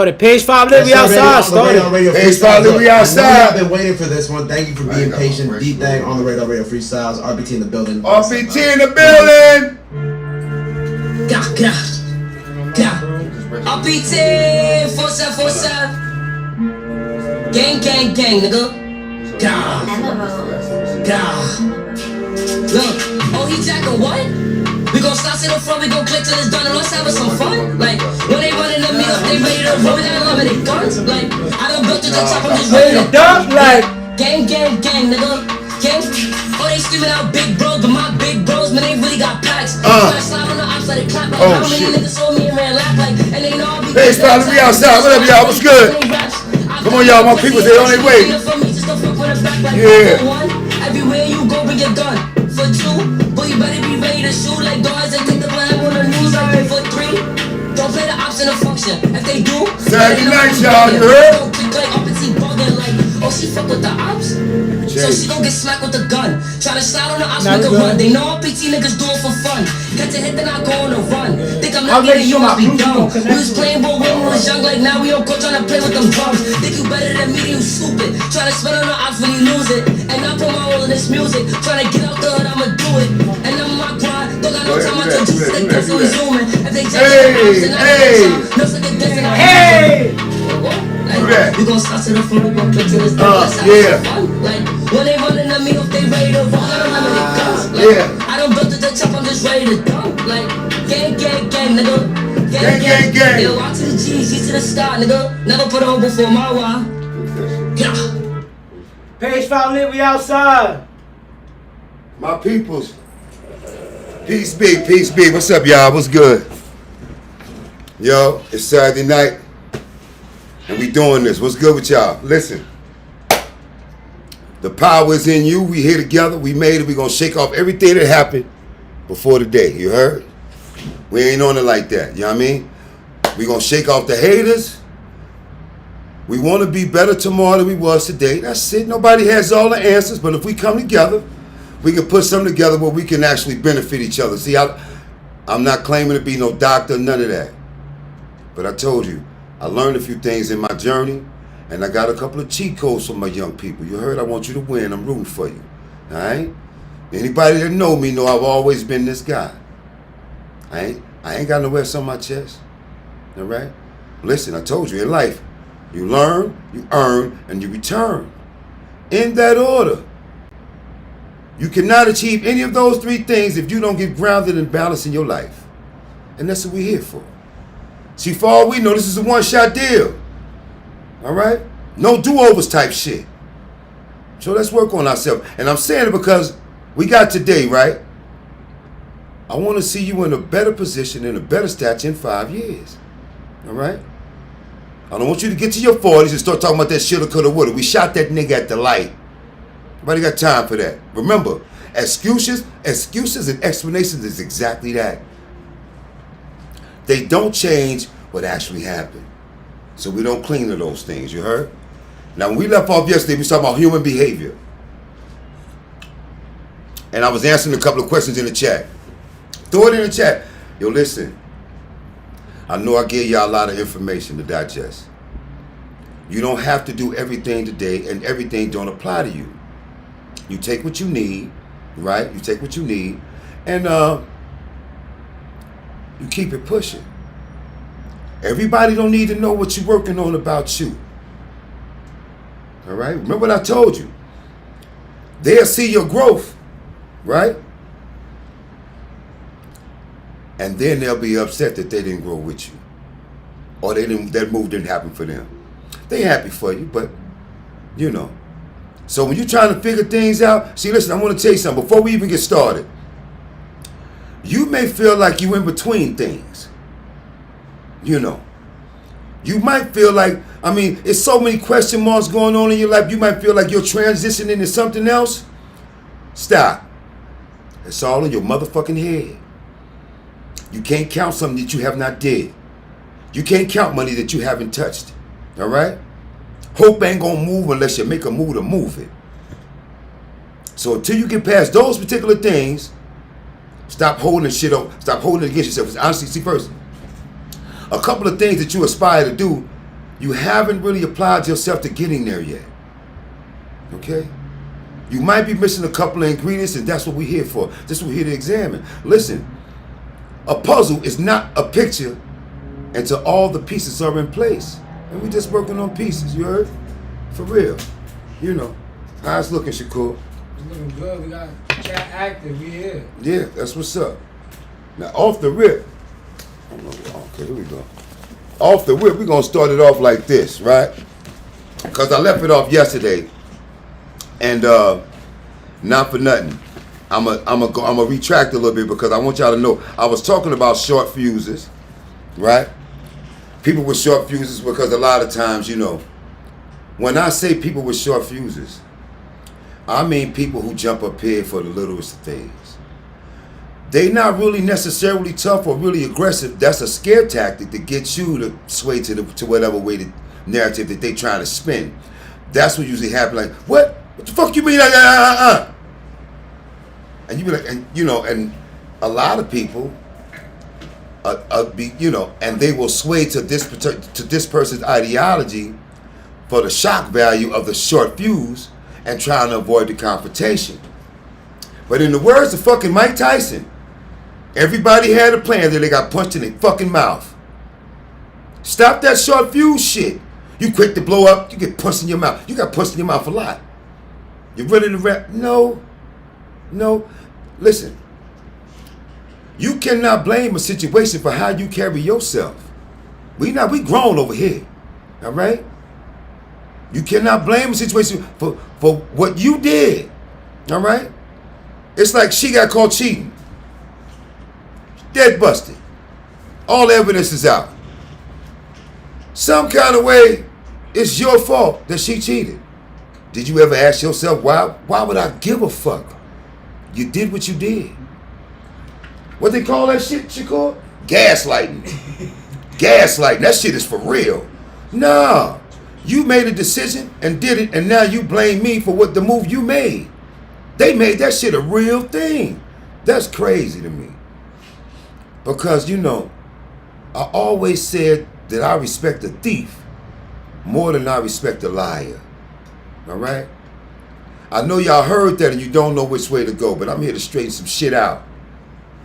The Page5Lit We Outside started. Page5Lit We Outside. I know y'all been waiting for this one. Thank you for being patient. Deep Thang on the Radar Radio Freestyles. RBT in the building. RBT in the building. RBT 4747. Gang, gang, gang, nigga. Look, oh, he jacking what? We gon' start to the front, we gon' click till it's done and let's have some fun. Like, when they running the meal, they ready to roll down limited guns. Like, I done built to the top, I'm just ready to dump. Like, gang, gang, gang, nigga. Gang. Oh, they screaming out big bros, but my big bros, man, they really got packs. I slide on the ops, let it clap. Like, how many niggas saw me and ran laugh? Like, and they know I'll be Page5Lit We Outside. What up, y'all? What's good? Come on, y'all. My people, they on their way. Yeah. Everywhere you go, bring your gun. For two, but you better be ready to shoot like guards and take the blame on the news. Like for three, don't play the ops in the function. If they do, Saturday night, y'all, you heard? Don't click like up and see bugging like, oh, she fuck with the ops, so she gon' get smacked with the gun. Try to slide on the ops, make a run. They know RPT niggas do it for fun. Get to hit, then I go on a run. Think I'm not getting you, must be dumb. We was playing ball when we was young, like now we on court trying to play with them drums. Think you better than me, you stupid. Try to spin on the ops when you lose it. And I put my all in this music. Trying to get out the hood, I'ma do it. And I'm my grind. Don't got no time, I can just stay guessing and zooming. If they just no second guessing, hey! We gon' start to the front, we gon' click to this yeah. Like, when they running at me, if they ready to roll, I don't have any guns. Like, I done built to the top, I'm just ready to dump. Like, gang, gang, gang, nigga. Gang, gang, gang. Yo, walk to the G's, G to the sky, nigga. Never put on before my while. Yeah. Page5Lit We Outside. My peoples. Peace be, peace be. What's up, y'all? What's good? Yo, it's Saturday night, and we doing this. What's good with y'all? Listen, the power is in you. We here together. We made it. We gonna shake off everything that happened before the day. You heard? We ain't on it like that. You know what I mean? We gonna shake off the haters. We want to be better tomorrow than we was today. That's it. Nobody has all the answers, but if we come together, we can put something together where we can actually benefit each other. See, I'm not claiming to be no doctor, none of that. But I told you, I learned a few things in my journey, and I got a couple of cheat codes for my young people. You heard? I want you to win. I'm rooting for you. All right? Anybody that know me know I've always been this guy. I ain't got no S on my chest. All right? Listen, I told you, in life, you learn, you earn, and you return. In that order. You cannot achieve any of those three things if you don't get grounded and balanced in your life. And that's what we're here for. See, for all we know, this is a one-shot deal. All right? No do-overs type shit. So let's work on ourselves. And I'm saying it because we got today, right? I want to see you in a better position, in a better stature in 5 years. All right? I don't want you to get to your 40s and start talking about that shoulda, coulda, woulda. We shot that nigga at the light. Nobody got time for that. Remember, excuses and explanations is exactly that. They don't change what actually happened. So we don't cling to those things, you heard? Now, when we left off yesterday, we was talking about human behavior. And I was answering a couple of questions in the chat. Throw it in the chat. Yo, listen. I know I gave y'all a lot of information to digest. You don't have to do everything today, and everything don't apply to you. You take what you need, right? You take what you need, and you keep it pushing. Everybody don't need to know what you're working on about you. All right? Remember what I told you. They'll see your growth, right? And then they'll be upset that they didn't grow with you. Or that move didn't happen for them. They happy for you, but, you know. So when you're trying to figure things out, see, listen, I want to tell you something. Before we even get started, you may feel like you're in between things. You know. You might feel like, I mean, it's so many question marks going on in your life, you might feel like you're transitioning into something else. Stop. It's all in your motherfucking head. You can't count something that you have not did. You can't count money that you haven't touched. All right? Hope ain't gonna move unless you make a move to move it. So until you get past those particular things, stop holding shit up. Stop holding it against yourself. Honestly, see, first, a couple of things that you aspire to do, you haven't really applied yourself to getting there yet. Okay? You might be missing a couple of ingredients, and that's what we're here for. That's what we're here to examine. Listen, a puzzle is not a picture until all the pieces are in place. And we just working on pieces, you heard? For real. You know. How it's looking, Shakur? It's looking good. We got chat active. We here. Yeah, that's what's up. Now, off the rip. I don't know. Okay, here we go. Off the rip, we're going to start it off like this, right? Because I left it off yesterday. And not for nothing. I'm a retract a little bit because I want y'all to know. I was talking about short fuses, right? People with short fuses, because a lot of times, you know, when I say people with short fuses, I mean people who jump up here for the littlest of things. They not really necessarily tough or really aggressive. That's a scare tactic to get you to sway to whatever way the narrative that they trying to spin. That's what usually happens. Like, what the fuck you mean? And you be like, and you know, and a lot of people, you know, and they will sway to this person's ideology for the shock value of the short fuse and trying to avoid the confrontation. But in the words of fucking Mike Tyson, everybody had a plan that they got punched in their fucking mouth. Stop that short fuse shit. You quick to blow up, you get punched in your mouth. You got punched in your mouth a lot. You ready to rap? No. Listen. You cannot blame a situation for how you carry yourself. We grown over here. All right? You cannot blame a situation for what you did. All right? It's like she got caught cheating. Dead busted. All the evidence is out. Some kind of way, it's your fault that she cheated. Did you ever ask yourself, why would I give a fuck? You did what you did. What they call that shit, Shakur? Gaslighting. Gaslighting. That shit is for real. Nah. You made a decision and did it, and now you blame me for what the move you made. They made that shit a real thing. That's crazy to me. Because, you know, I always said that I respect a thief more than I respect a liar. All right? I know y'all heard that and you don't know which way to go, but I'm here to straighten some shit out.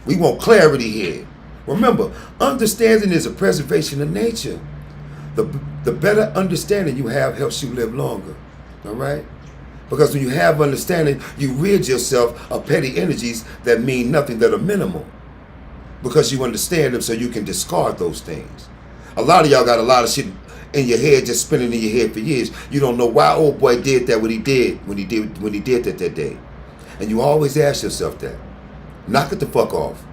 We want clarity here. Remember, understanding is a preservation of nature. The better understanding you have helps you live longer. All right? Because when you have understanding, you rid yourself of petty energies that mean nothing, that are minimal. Because you understand them so you can discard those things. A lot of y'all got a lot of shit in your head, just spinning in your head for years. You don't know why old boy did that, what he did when he did that day. And you always ask yourself that. Knock it the fuck off.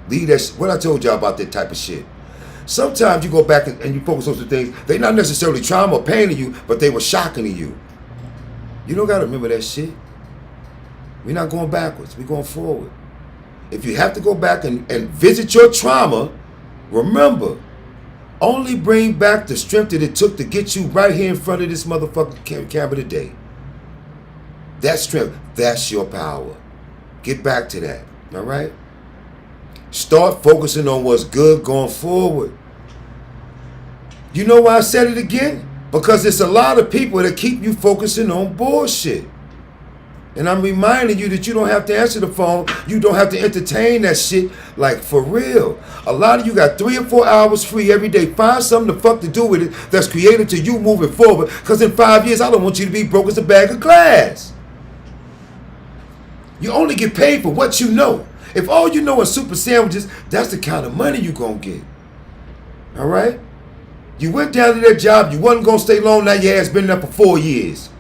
Leave that what I told y'all about that type of shit. Sometimes you go back and you focus on some things, they're not necessarily trauma or pain to you, but they were shocking to you. You don't gotta remember that shit. We're not going backwards, we're going forward. If you have to go back and visit your trauma, remember, only bring back the strength that it took to get you right here in front of this motherfucking camera today. That strength, that's your power. Get back to that, all right? Start focusing on what's good going forward. You know why I said it again? Because it's a lot of people that keep you focusing on bullshit. And I'm reminding you that you don't have to answer the phone. You don't have to entertain that shit. Like, for real. A lot of you got 3 or 4 hours free every day. Find something to fuck to do with it that's creative to you moving forward. Because in 5 years, I don't want you to be broke as a bag of glass. You only get paid for what you know. If all you know is super sandwiches, that's the kind of money you're going to get. All right? You went down to that job. You wasn't going to stay long. Now your ass been there for 4 years.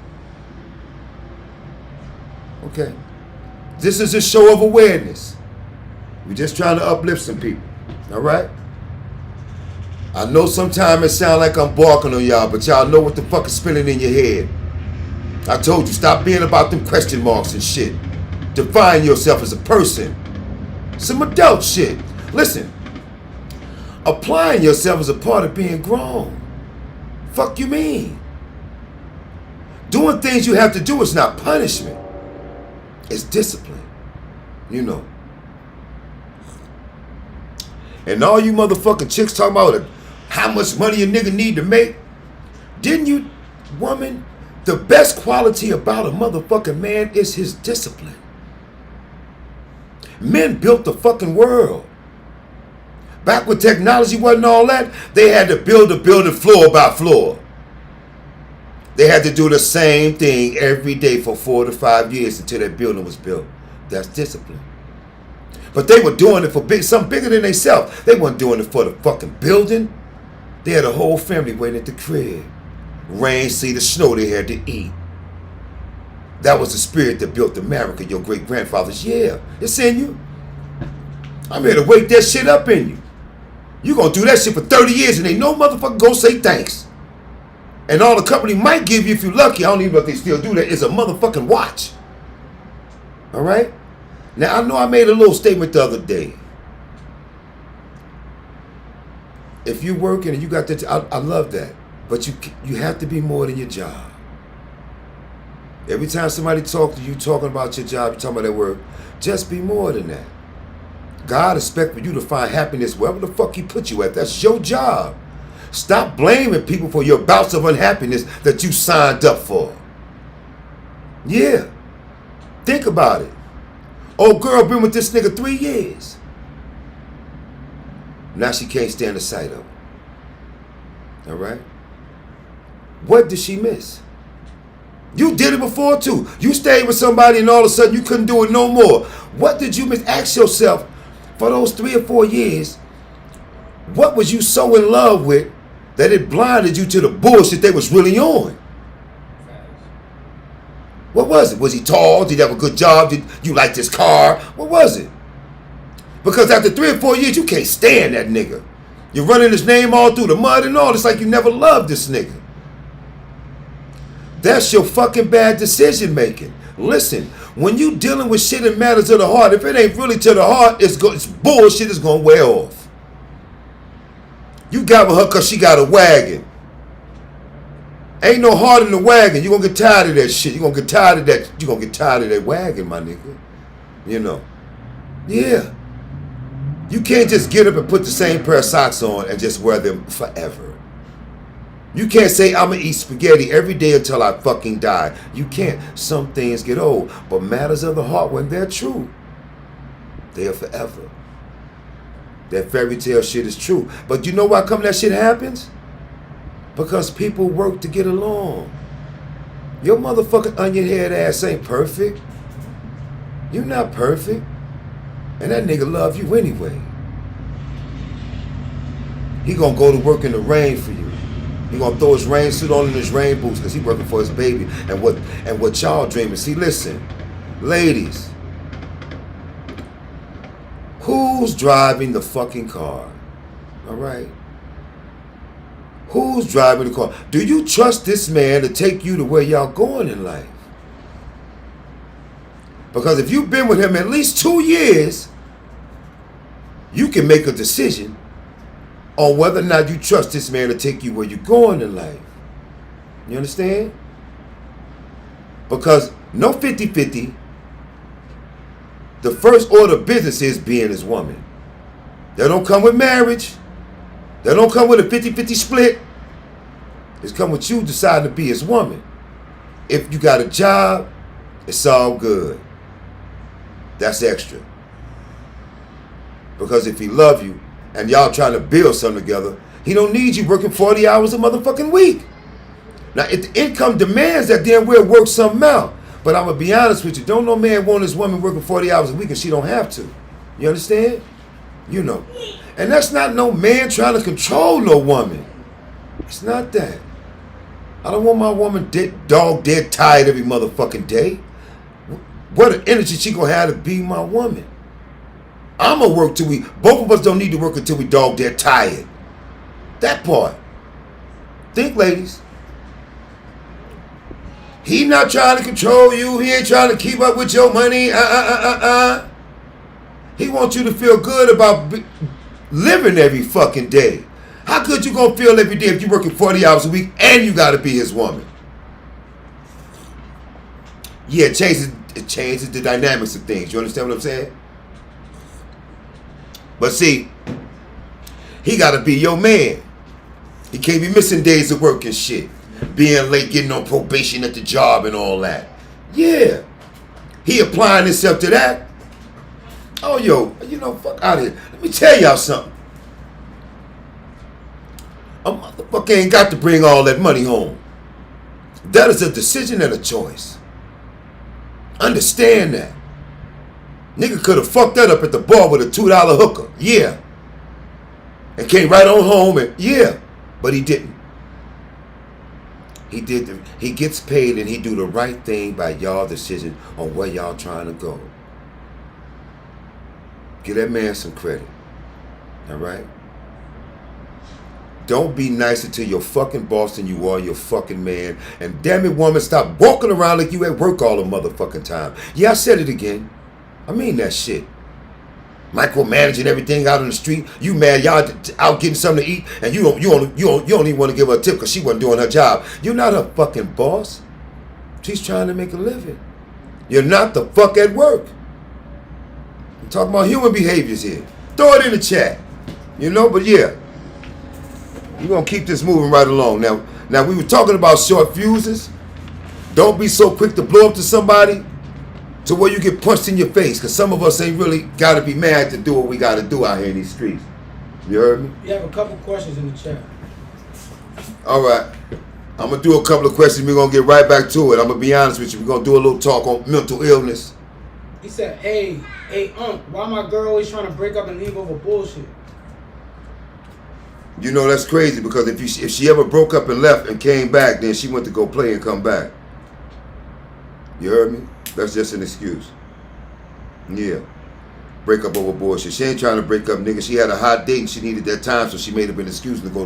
Okay. This is a show of awareness. We're just trying to uplift some people. All right? I know sometimes it sounds like I'm barking on y'all, but y'all know what the fuck is spinning in your head. I told you, stop being about them question marks and shit. Define yourself as a person. Some adult shit. Listen. Applying yourself is a part of being grown. Fuck you mean? Doing things you have to do is not punishment. It's discipline. You know. And all you motherfucking chicks talking about how much money a nigga need to make. Didn't you, woman? The best quality about a motherfucking man is his discipline. Men built the fucking world. Back when technology wasn't all that, they had to build a building floor by floor. They had to do the same thing every day for 4 to 5 years until that building was built. That's discipline. But they were doing it for something bigger than themselves. They weren't doing it for the fucking building. They had a whole family waiting at the crib. Rain, sleet, or snow, they had to eat. That was the spirit that built America, your great-grandfathers. Yeah, it's in you. I'm here to wake that shit up in you. You gonna do that shit for 30 years and ain't no motherfucker gonna say thanks. And all the company might give you, if you're lucky, I don't even know if they still do that, is a motherfucking watch. All right? Now, I know I made a little statement the other day. If you're working and you got that, I love that. But you have to be more than your job. Every time somebody talks to you, talking about your job, you're talking about their work, just be more than that. God expects for you to find happiness wherever the fuck he put you at. That's your job. Stop blaming people for your bouts of unhappiness that you signed up for. Yeah. Think about it. Old girl been with this nigga 3 years. Now she can't stand the sight of him. All right? What did she miss? You did it before too. You stayed with somebody and all of a sudden you couldn't do it no more. What did you miss? Ask yourself, for those 3 or 4 years, what was you so in love with that it blinded you to the bullshit they was really on? What was it? Was he tall? Did he have a good job? Did you like this car? What was it? Because after 3 or 4 years, you can't stand that nigga. You're running his name all through the mud and all. It's like you never loved this nigga. That's your fucking bad decision making. Listen, when you dealing with shit that matters to the heart, if it ain't really to the heart, it's bullshit is gonna wear off. You got with her because she got a wagon. Ain't no heart in the wagon. You're gonna get tired of that shit. You're gonna get tired of that. You're gonna get tired of that wagon, my nigga. You know. Yeah. You can't just get up and put the same pair of socks on and just wear them forever. You can't say, I'm gonna eat spaghetti every day until I fucking die. You can't. Some things get old. But matters of the heart, when they're true, they are forever. That fairy tale shit is true. But you know why come that shit happens? Because people work to get along. Your motherfucking onion head ass ain't perfect. You're not perfect. And that nigga love you anyway. He gonna go to work in the rain for you. He gonna throw his rain suit on and his rain boots because he working for his baby. And what y'all dreaming. See, listen, ladies, who's driving the fucking car? All right. Who's driving the car? Do you trust this man to take you to where y'all going in life? Because if you've been with him at least 2 years, you can make a decision on whether or not you trust this man to take you where you're going in life. You understand? Because no 50-50. The first order of business is being his woman. That don't come with marriage. That don't come with a 50-50 split. It's come with you deciding to be his woman. If you got a job, it's all good. That's extra. Because if he love you and y'all trying to build something together, he don't need you working 40 hours a motherfucking week. Now, if the income demands that, then we'll work something out. But I'm going to be honest with you. Don't no man want his woman working 40 hours a week and she don't have to. You understand? You know. And that's not no man trying to control no woman. It's not that. I don't want my woman dog dead tired every motherfucking day. What an energy she gonna have to be my woman. I'ma work till both of us don't need to work until we dog dead tired. That part. Think, ladies. He not trying to control you. He ain't trying to keep up with your money. He wants you to feel good about living every fucking day. How good you gonna feel every day if you're working 40 hours a week and you gotta be his woman? Yeah, it changes the dynamics of things. You understand what I'm saying? But see, he gotta be your man. He can't be missing days of work and shit. being late, getting on probation at the job and all that. Yeah. He applying himself to that. Oh, yo, you know, fuck out of here. Let me tell y'all something. A motherfucker ain't got to bring all that money home. That is a decision and a choice. Understand that. Nigga could have fucked that up at the bar with a $2 hooker. Yeah. And came right on home and, yeah. But he didn't. He gets paid and he do the right thing by y'all decision on where y'all trying to go. Give that man some credit. All right? Don't be nicer to your fucking boss than you are your fucking man. And damn it, woman, stop walking around like you at work all the motherfucking time. Yeah, I said it again. I mean that shit. Micromanaging everything out on the street. You mad y'all out getting something to eat and you don't even want to give her a tip because she wasn't doing her job. You're not her fucking boss. She's trying to make a living. You're not the fuck at work. I'm talking about human behaviors here. Throw it in the chat. You know, but yeah. We're going to keep this moving right along. Now, we were talking about short fuses. Don't be so quick to blow up to somebody to where you get punched in your face. Because some of us ain't really got to be mad to do what we got to do out here in these streets. You heard me? You have a couple questions in the chat. All right. I'm going to do a couple of questions. We're going to get right back to it. I'm going to be honest with you. We're going to do a little talk on mental illness. He said, hey, why my girl always trying to break up and leave over bullshit? You know, that's crazy because if she ever broke up and left and came back, then she went to go play and come back. You heard me? That's just an excuse. Yeah. Break up over bullshit. She ain't trying to break up, nigga. She had a hot date and she needed that time, so she made up an excuse to go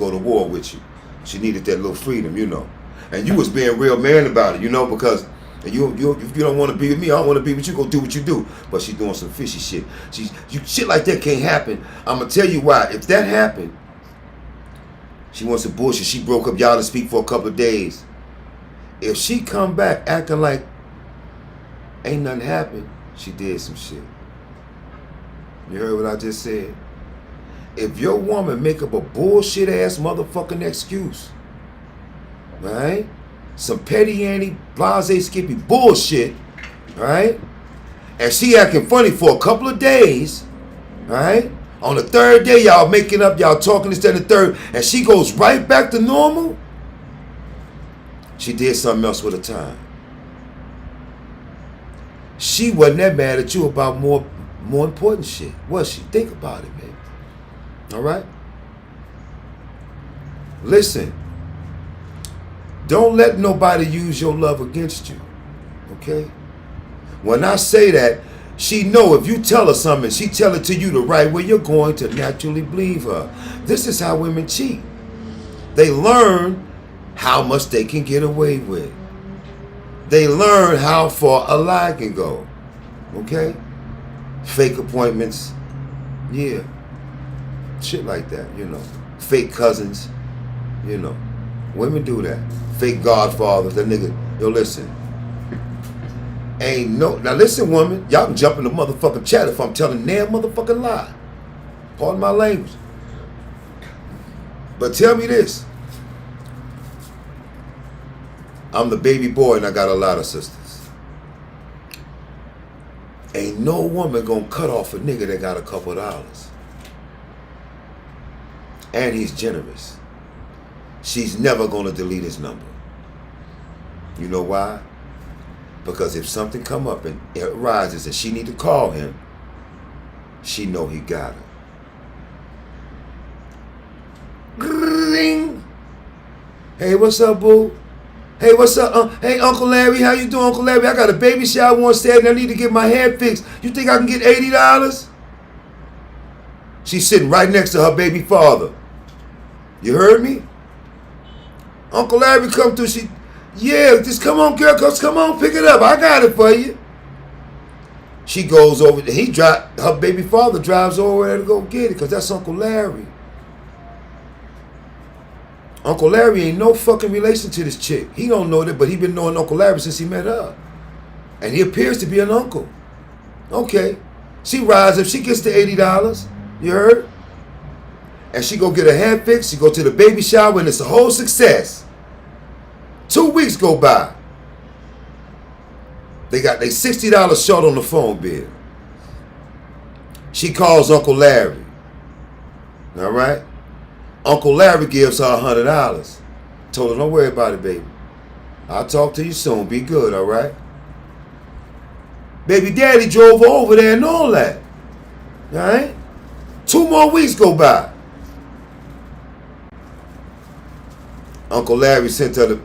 to war with you. She needed that little freedom, you know. And you was being real man about it, you know, because if you don't want to be with me, I don't want to be with you, go do what you do. But she doing some fishy shit. Shit like that can't happen. I'm going to tell you why. If that happened, she wants to bullshit. She broke up, y'all to speak for a couple of days. If she come back acting like ain't nothing happened, she did some shit. You heard what I just said? If your woman make up a bullshit ass motherfucking excuse, right? Some petty Annie, blase skippy bullshit, right? And she acting funny for a couple of days, right? On the third day, y'all making up, y'all talking instead of third, and she goes right back to normal. She did something else with her time. She wasn't that mad at you about more important shit, was she? Think about it, man. All right? Listen. Don't let nobody use your love against you, okay? When I say that, she know if you tell her something, she tell it to you the right way, you're going to naturally believe her. This is how women cheat. They learn how much they can get away with. They learn how far a lie can go, okay? Fake appointments, yeah. Shit like that, you know. Fake cousins, you know. Women do that. Fake godfathers, that nigga. Yo, listen. Now listen, woman. Y'all can jump in the motherfucking chat if I'm telling damn motherfucking lie. Pardon my language. But tell me this. I'm the baby boy and I got a lot of sisters. Ain't no woman gonna cut off a nigga that got a couple of dollars. And he's generous. She's never going to delete his number. You know why? Because if something come up and it arises and she need to call him, she know he got her. Ring. Hey, what's up, boo? Hey, what's up? Hey, Uncle Larry, how you doing, Uncle Larry? I got a baby shower on Saturday and I need to get my hair fixed. You think I can get $80? She's sitting right next to her baby father. You heard me? Uncle Larry come through. Yeah, just come on, girl. Come on, pick it up. I got it for you. She goes over. Her baby father drives over there to go get it because that's Uncle Larry. Uncle Larry ain't no fucking relation to this chick. He don't know that, but he been knowing Uncle Larry since he met her. And he appears to be an uncle. Okay. She rides up. She gets the $80. You heard? and she go get her hair fixed, she go to the baby shower, and it's a whole success. 2 weeks go by. They got they $60 short on the phone bill. She calls Uncle Larry. All right? Uncle Larry gives her $100. Told her, don't worry about it, baby. I'll talk to you soon. Be good, all right? Baby daddy drove her over there and all that. All right? 2 more weeks go by. Uncle Larry sent her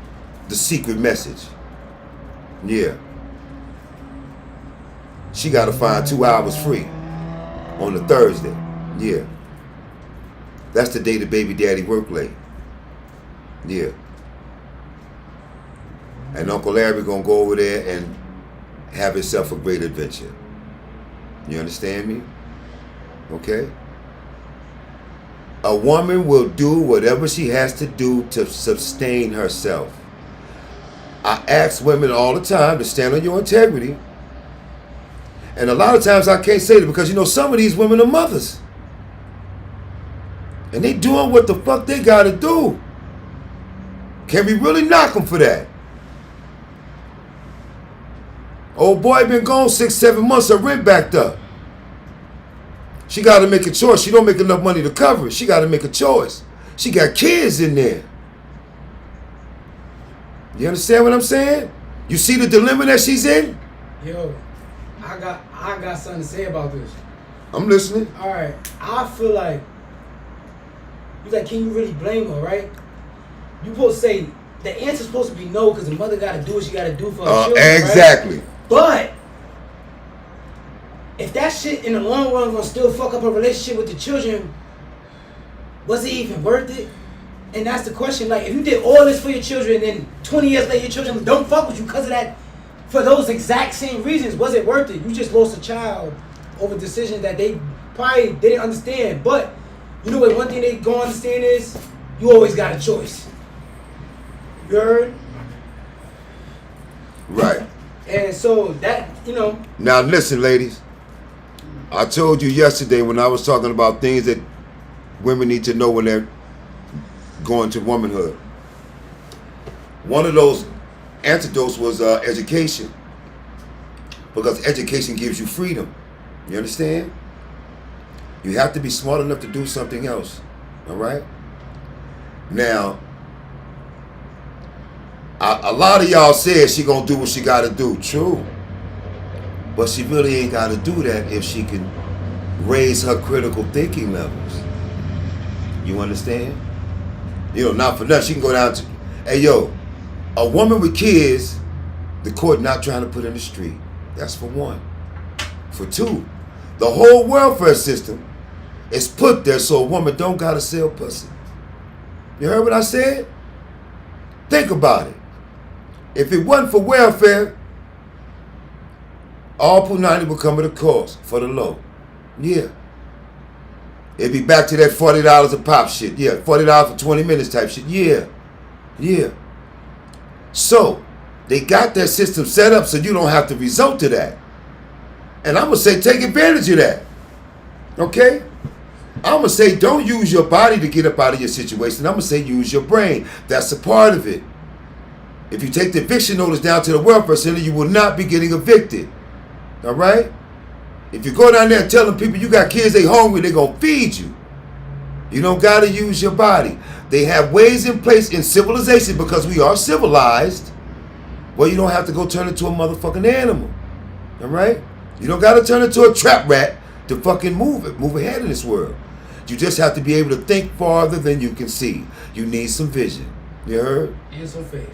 the secret message. Yeah. She got to find 2 hours free on the Thursday. Yeah. That's the day the baby daddy worked late. Yeah. And Uncle Larry gonna go over there and have himself a great adventure. You understand me? Okay? A woman will do whatever she has to do to sustain herself. I ask women all the time to stand on your integrity. And a lot of times I can't say that because, you know, some of these women are mothers. And they doing what the fuck they gotta do. Can we really knock them for that? Old boy been gone 6-7 months, her rent backed up. She got to make a choice. She don't make enough money to cover it. She got to make a choice. She got kids in there. You understand what I'm saying? You see the dilemma that she's in? Yo, I got something to say about this. I'm listening. All right, I feel like you like, can you really blame her, right? You supposed to say the answer's supposed to be no because the mother got to do what she got to do for her children, exactly. Right? But if that shit in the long run gonna still fuck up her relationship with the children, was it even worth it? And that's the question. Like, if you did all this for your children, and then 20 years later your children don't fuck with you because of that, for those exact same reasons, was it worth it? You just lost a child over decisions that they probably didn't understand. But you know what? One thing they gonna understand is you always got a choice. You heard? Right. And so that, you know. Now listen, ladies. I told you yesterday when I was talking about things that women need to know when they're going to womanhood. One of those antidotes was education. Because education gives you freedom. You understand? You have to be smart enough to do something else. All right? Now, a lot of y'all said she gonna do what she gotta do. True. But she really ain't gotta do that if she can raise her critical thinking levels. You understand? You know, not for nothing. She can go down to, hey yo, a woman with kids, the court not trying to put in the street. That's for one. For two, the whole welfare system is put there so a woman don't gotta sell pussy. You heard what I said? Think about it. If it wasn't for welfare, all punani would come at a cost for the low. Yeah. It'd be back to that $40 a pop shit. Yeah, $40 for 20 minutes type shit. Yeah. Yeah. So, they got that system set up so you don't have to resort to that. And I'm going to say take advantage of that. Okay? I'm going to say don't use your body to get up out of your situation. I'm going to say use your brain. That's a part of it. If you take the eviction notice down to the welfare center, you will not be getting evicted. All right? If you go down there and tell them people you got kids, they hungry, they're going to feed you. You don't got to use your body. They have ways in place in civilization because we are civilized where you don't have to go turn into a motherfucking animal. All right? You don't got to turn into a trap rat to fucking move ahead in this world. You just have to be able to think farther than you can see. You need some vision. You heard? And some faith.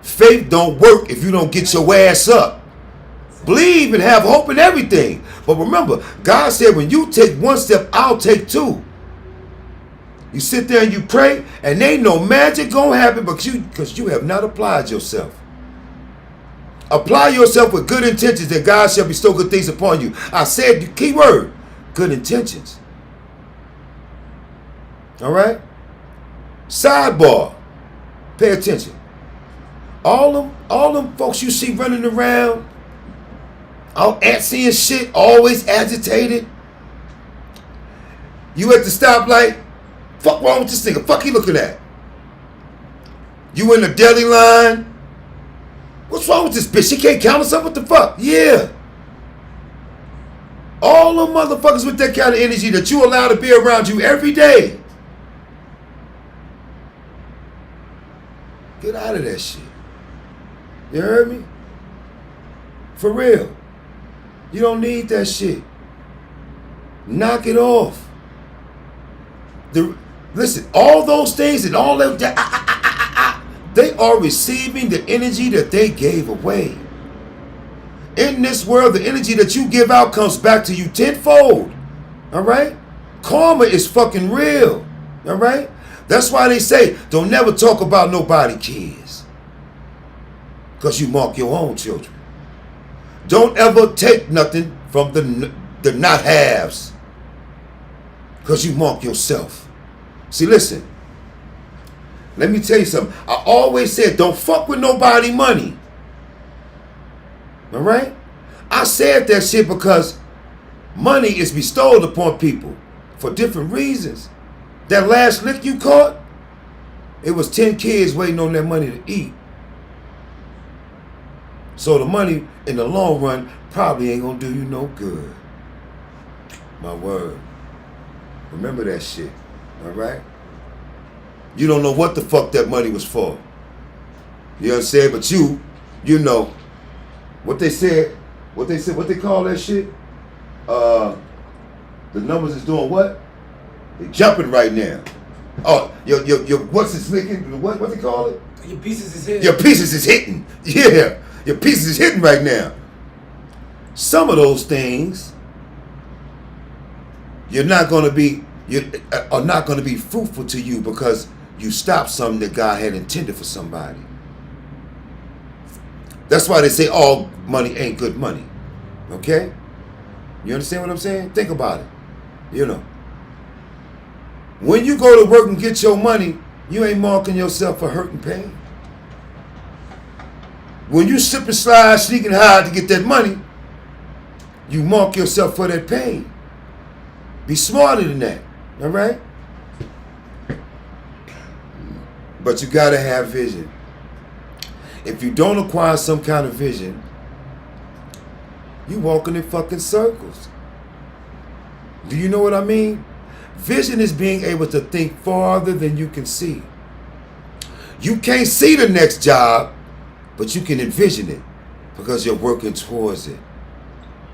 Faith don't work if you don't get your ass up. Believe and have hope in everything. But remember, God said when you take one step, I'll take two. You sit there and you pray, and ain't no magic gonna happen because you have not applied yourself. Apply yourself with good intentions that God shall bestow good things upon you. I said the key word, good intentions. All right? Sidebar. Pay attention. All them folks you see running around, all antsy and shit, always agitated. You at the stoplight. Fuck wrong with this nigga? Fuck he looking at? You in the deli line. What's wrong with this bitch? She can't count us up. What the fuck? Yeah. All them motherfuckers with that kind of energy that you allow to be around you every day. Get out of that shit. You heard me? For real. You don't need that shit. Knock it off. Listen, all those things and all that, they are receiving the energy that they gave away. In this world, the energy that you give out comes back to you tenfold. All right? Karma is fucking real. All right? That's why they say, don't never talk about nobody kids. Because you mark your own children. Don't ever take nothing from the not haves. Because you mark yourself. See, listen. Let me tell you something. I always said, don't fuck with nobody money. All right? I said that shit because money is bestowed upon people for different reasons. That last lick you caught, it was 10 kids waiting on that money to eat. So the money in the long run probably ain't gonna do you no good. My word. Remember that shit. All right? You don't know what the fuck that money was for. You understand? But you know what they said, what they call that shit? The numbers is doing what? They jumping right now. Oh, your what's it licking? What they call it? Your pieces is hitting. Your pieces is hitting. Yeah. Your pieces is hitting right now. Some of those things are not going to be fruitful to you because you stopped something that God had intended for somebody. That's why they say all money ain't good money. Okay? You understand what I'm saying? Think about it. You know. When you go to work and get your money, you ain't marking yourself for hurt and pain. When you slip and slide, sneak and hide to get that money, you mark yourself for that pain. Be smarter than that. All right? But you got to have vision. If you don't acquire some kind of vision, you walking in fucking circles. Do you know what I mean? Vision is being able to think farther than you can see. You can't see the next job, but you can envision it because you're working towards it.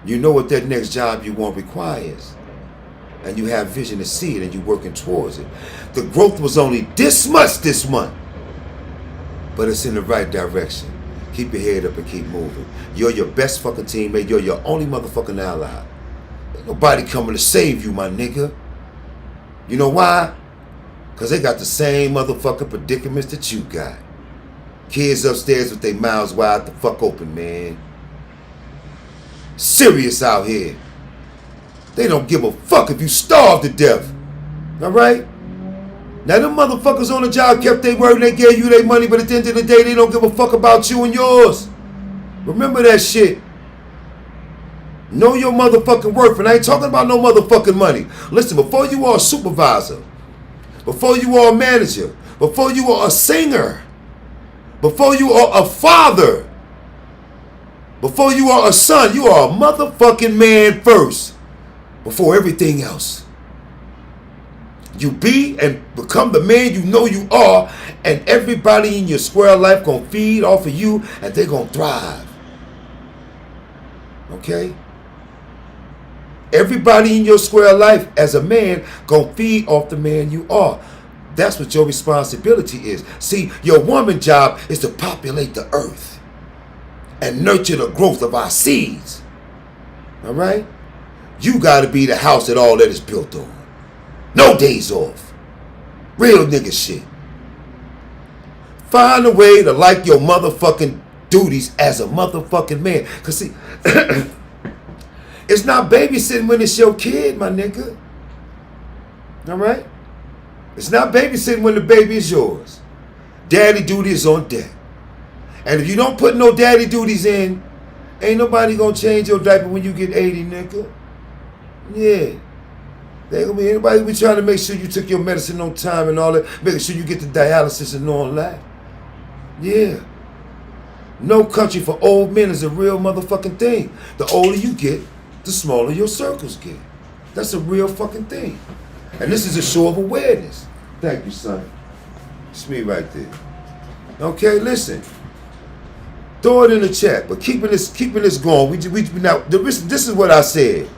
You know what that next job you want requires. And you have vision to see it and you're working towards it. The growth was only this much this month, but it's in the right direction. Keep your head up and keep moving. You're your best fucking teammate. You're your only motherfucking ally. Ain't nobody coming to save you, my nigga. You know why? Because they got the same motherfucking predicaments that you got. Kids upstairs with their mouths wide the fuck open, man. Serious out here. They don't give a fuck if you starve to death. All right? Now, them motherfuckers on the job kept their word and they gave you their money, but at the end of the day, they don't give a fuck about you and yours. Remember that shit. Know your motherfucking worth. And I ain't talking about no motherfucking money. Listen, before you are a supervisor, before you are a manager, before you are a singer, before you are a father, before you are a son, you are a motherfucking man first. Before everything else. You be and become the man you know you are, and everybody in your square life gonna feed off of you and they gonna thrive. Okay? Everybody in your square life as a man gonna feed off the man you are. That's what your responsibility is. See, your woman job is to populate the earth and nurture the growth of our seeds. All right? You got to be the house that all that is built on. No days off. Real nigga shit. Find a way to like your motherfucking duties as a motherfucking man. Because see, it's not babysitting when it's your kid, my nigga. All right? It's not babysitting when the baby is yours. Daddy duty is on deck. And if you don't put no daddy duties in, ain't nobody gonna change your diaper when you get 80, nigga. Yeah. There ain't gonna be anybody be trying to make sure you took your medicine on time and all that, making sure you get the dialysis and all that. Yeah. No country for old men is a real motherfucking thing. The older you get, the smaller your circles get. That's a real fucking thing. And this is a show of awareness. Thank you, son. It's me right there. Okay, listen. Throw it in the chat, but keeping this going. This is what I said,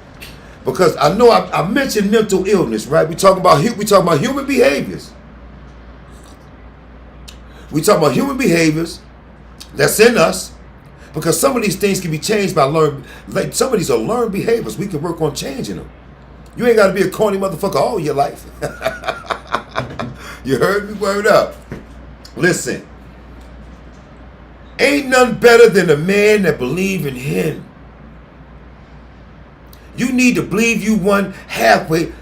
because I know I mentioned mental illness, right? We talking about human behaviors. We talking about human behaviors that's in us, because some of these things can be changed by learn. Like some of these are learned behaviors. We can work on changing them. You ain't got to be a corny motherfucker all your life. You heard me? Word up. Listen. Ain't nothing better than a man that believe in him. You need to believe you won halfway.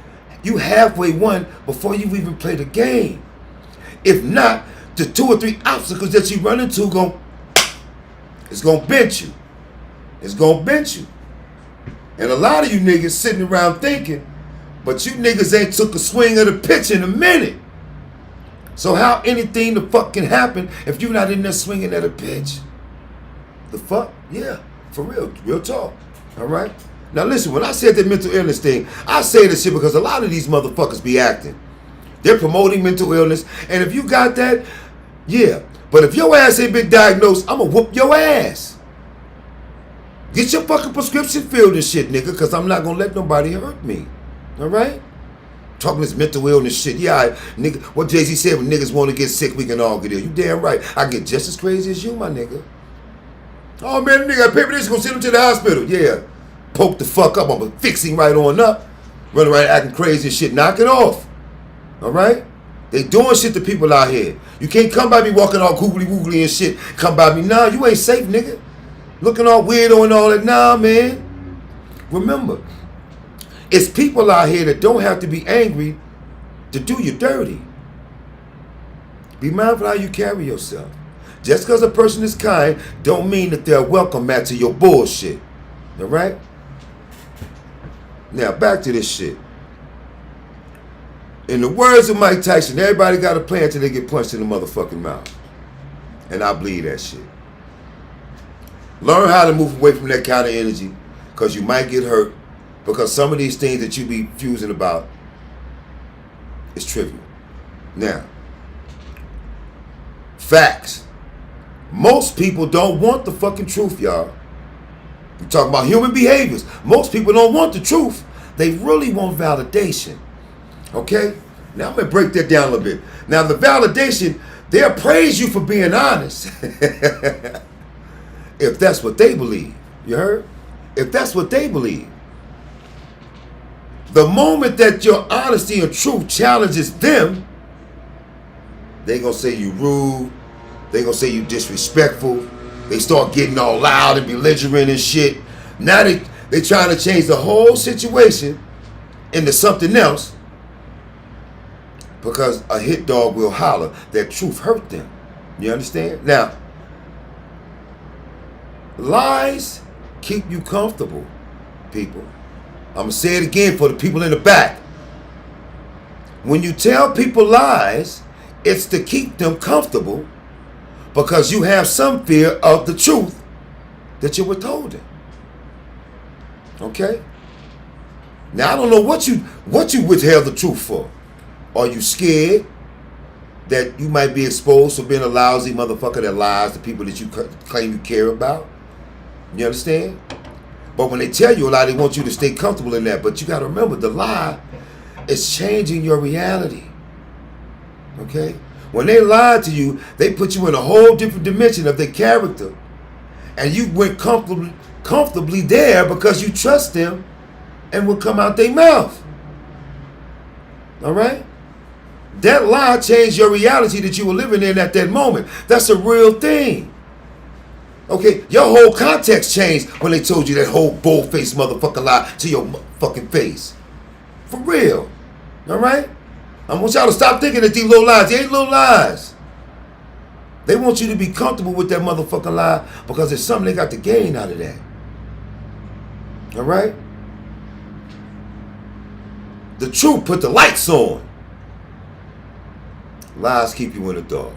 You halfway won before you even play the game. If not, the 2 or 3 obstacles that you run into it's gonna bench you. It's gonna bench you. And a lot of you niggas sitting around thinking, but you niggas ain't took a swing of the pitch in a minute. So how anything the fuck can happen if you're not in there swinging at a pitch? The fuck? Yeah, for real talk. All right? Now listen, when I said that mental illness thing, I say this shit because a lot of these motherfuckers be acting. They're promoting mental illness, and if you got that, yeah. But if your ass ain't been diagnosed, I'ma whoop your ass. Get your fucking prescription filled and shit, nigga, because I'm not gonna let nobody hurt me. All right? Talking this mental illness shit. Yeah, nigga. What Jay-Z said, when niggas want to get sick, we can all get ill. You damn right. I get just as crazy as you, my nigga. Oh, man, nigga, I paper this, gonna send him to the hospital. Yeah. Poke the fuck up. I'm fixing right on up. Running around acting crazy and shit. Knock it off. All right? They doing shit to people out here. You can't come by me walking all googly-woogly and shit. Come by me. Nah, you ain't safe, nigga. Looking all weirdo and all that. Nah, man. Remember, it's people out here that don't have to be angry to do you dirty. Be mindful how you carry yourself. Just because a person is kind don't mean that they're a welcome mat to your bullshit. All right? Now, back to this shit. In the words of Mike Tyson, everybody got a plan until they get punched in the motherfucking mouth. And I believe that shit. Learn how to move away from that kind of energy, because you might get hurt. Because some of these things that you be fusing about is trivial. Now, facts. Most people don't want the fucking truth, y'all. We talking about human behaviors. Most people don't want the truth. They really want validation. Okay? Now I'm going to break that down a little bit. Now the validation, they'll praise you for being honest. If that's what they believe. You heard? If that's what they believe. The moment that your honesty and truth challenges them, they gonna say you rude. They gonna say you disrespectful. They start getting all loud and belligerent and shit. Now they trying to change the whole situation into something else, because a hit dog will holler that truth hurt them. You understand? Now, lies keep you comfortable, people. I'm going to say it again for the people in the back. When you tell people lies, it's to keep them comfortable, because you have some fear of the truth that you were told. Okay? Now, I don't know what you withheld the truth for. Are you scared that you might be exposed for being a lousy motherfucker that lies to people that you claim you care about? You understand? But when they tell you a lie, they want you to stay comfortable in that. But you got to remember, the lie is changing your reality. Okay? When they lie to you, they put you in a whole different dimension of their character. And you went comfortably there because you trust them and will come out their mouth. All right? That lie changed your reality that you were living in at that moment. That's a real thing. Okay, your whole context changed when they told you that whole bold-faced motherfucker lie to your fucking face. For real. All right? I want y'all to stop thinking that these little lies, they ain't little lies. They want you to be comfortable with that motherfucking lie because there's something they got to gain out of that. All right? The truth put the lights on. Lies keep you in the dark.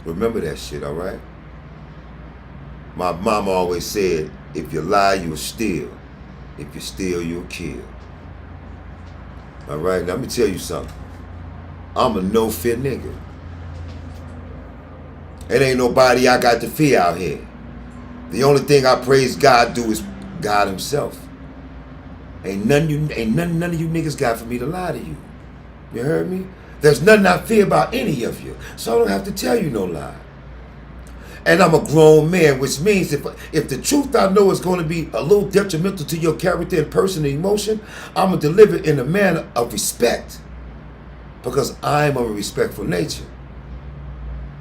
Remember that shit, all right? My mama always said, if you lie, you'll steal. If you steal, you'll kill. All right, now let me tell you something. I'm a no-fear nigga. It ain't nobody I got to fear out here. The only thing I praise God do is God himself. Ain't none of you niggas got for me to lie to you. You heard me? There's nothing I fear about any of you. So I don't have to tell you no lie. And I'm a grown man, which means if the truth I know is going to be a little detrimental to your character and person and emotion, I'm going to deliver it in a manner of respect. Because I'm of a respectful nature.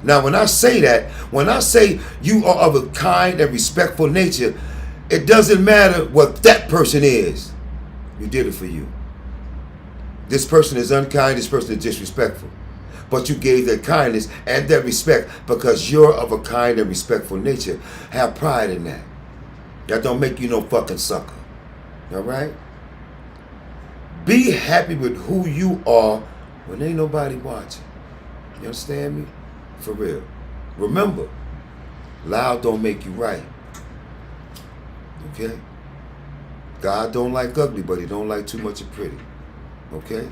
Now, when I say that, when I say you are of a kind and respectful nature, it doesn't matter what that person is. You did it for you. This person is unkind, this person is disrespectful. But you gave that kindness and that respect because you're of a kind and respectful nature. Have pride in that. That don't make you no fucking sucker. All right? Be happy with who you are when ain't nobody watching. You understand me? For real. Remember, loud don't make you right. Okay? God don't like ugly, but he don't like too much of pretty. Okay?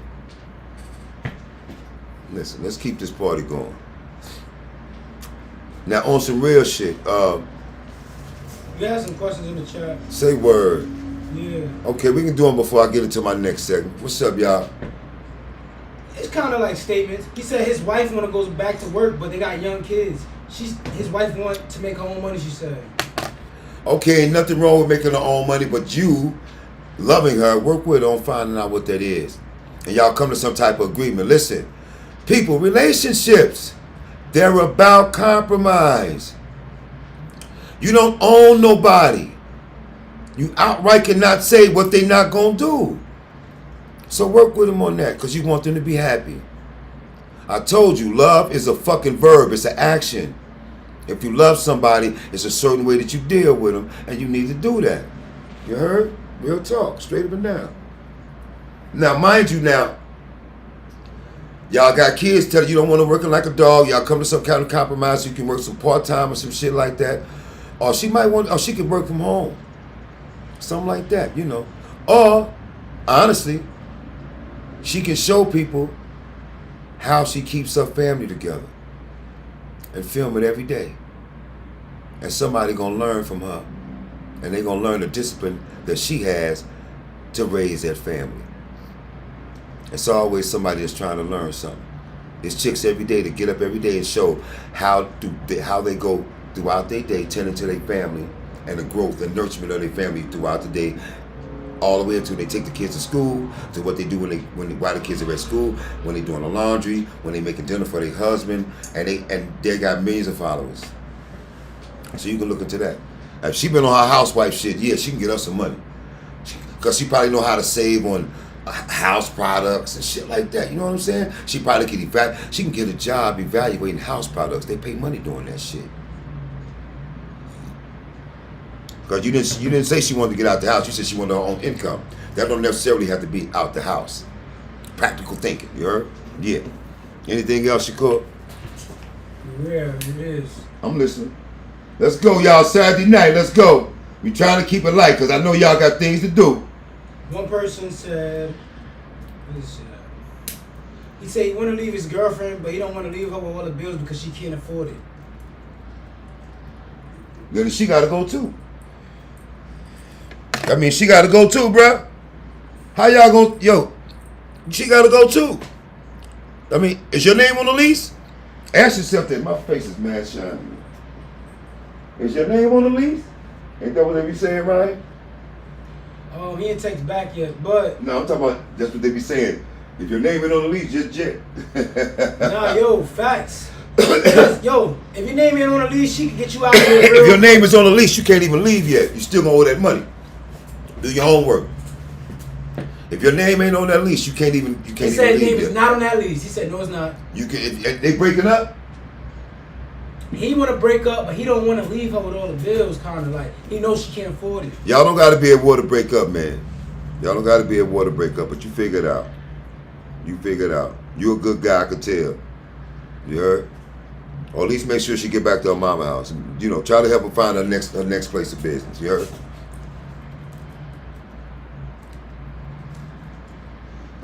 Listen, let's keep this party going. Now, on some real shit. You got some questions in the chat. Say word. Yeah. Okay, we can do them before I get into my next segment. What's up, y'all? It's kind of like statements. He said his wife want to go back to work, but they got young kids. His wife want to make her own money, she said. Okay, nothing wrong with making her own money, but you, loving her, work with her on finding out what that is. And y'all come to some type of agreement. Listen, people, relationships, they're about compromise. You don't own nobody. You outright cannot say what they not gonna do. So work with them on that because you want them to be happy. I told you, love is a fucking verb. It's an action. If you love somebody, it's a certain way that you deal with them, and you need to do that. You heard? Real talk, straight up and down. Now, mind you, y'all got kids tell you don't want to work like a dog. Y'all come to some kind of compromise. You can work some part-time or some shit like that. Or she could work from home. Something like that, you know. Or, honestly, she can show people how she keeps her family together and film it every day. And somebody gonna learn from her. And they gonna learn the discipline that she has to raise that family. It's always somebody that's trying to learn something. There's chicks every day that get up every day and show how they go throughout their day, tending to their family and the growth and nurturement of their family throughout the day, all the way until they take the kids to school, to what they do while the kids are at school, when they're doing the laundry, when they making dinner for their husband, and they got millions of followers. So you can look into that. If she been on her housewife shit, yeah, she can get us some money, because she probably know how to save on house products and shit like that. You know what I'm saying? She probably she can get a job evaluating house products. They pay money doing that shit. Because you didn't say she wanted to get out the house. You said she wanted her own income. That don't necessarily have to be out the house. Practical thinking, you heard? Yeah. Anything else, Shakur? Yeah, it is. I'm listening. Let's go, y'all. Saturday night, let's go. We trying to keep it light because I know y'all got things to do. One person said, he said he want to leave his girlfriend, but he don't want to leave her with all the bills because she can't afford it. Then she got to go too. I mean, she got to go too, bruh. How y'all gonna, she got to go too. I mean, is your name on the lease? Ask yourself that. My face is mad shiny. Is your name on the lease? Ain't that what they be saying, Ryan? Oh, he ain't text back yet, but... No, I'm talking about, that's what they be saying. If your name ain't on the lease, just jet. Nah, facts. Because, if your name ain't on the lease, she can get you out of here. If your name is on the lease, you can't even leave yet. You still gonna owe that money. Do your homework. If your name ain't on that lease, you can't even leave. He said his name is not on that lease. He said, no, it's not. You can. If they breaking up? He want to break up, but he don't want to leave her with all the bills, kind of like. He knows she can't afford it. Y'all don't got to be able to break up, man. Y'all don't got to be a water breakup, but you figure it out. You figure it out. You a good guy, I could tell. You heard? Or at least make sure she get back to her mama's house. And, you know, try to help her find her next place of business. You heard?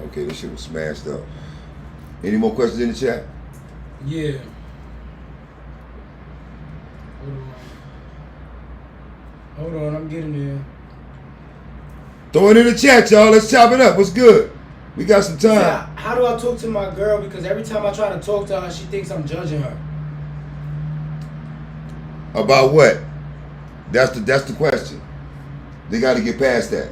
Okay, this shit was smashed up. Any more questions in the chat? Yeah. Hold on, I'm getting there. Throw it in the chat, y'all. Let's chop it up. What's good? We got some time. Yeah, how do I talk to my girl? Because every time I try to talk to her, she thinks I'm judging her. About what? That's the question. They got to get past that.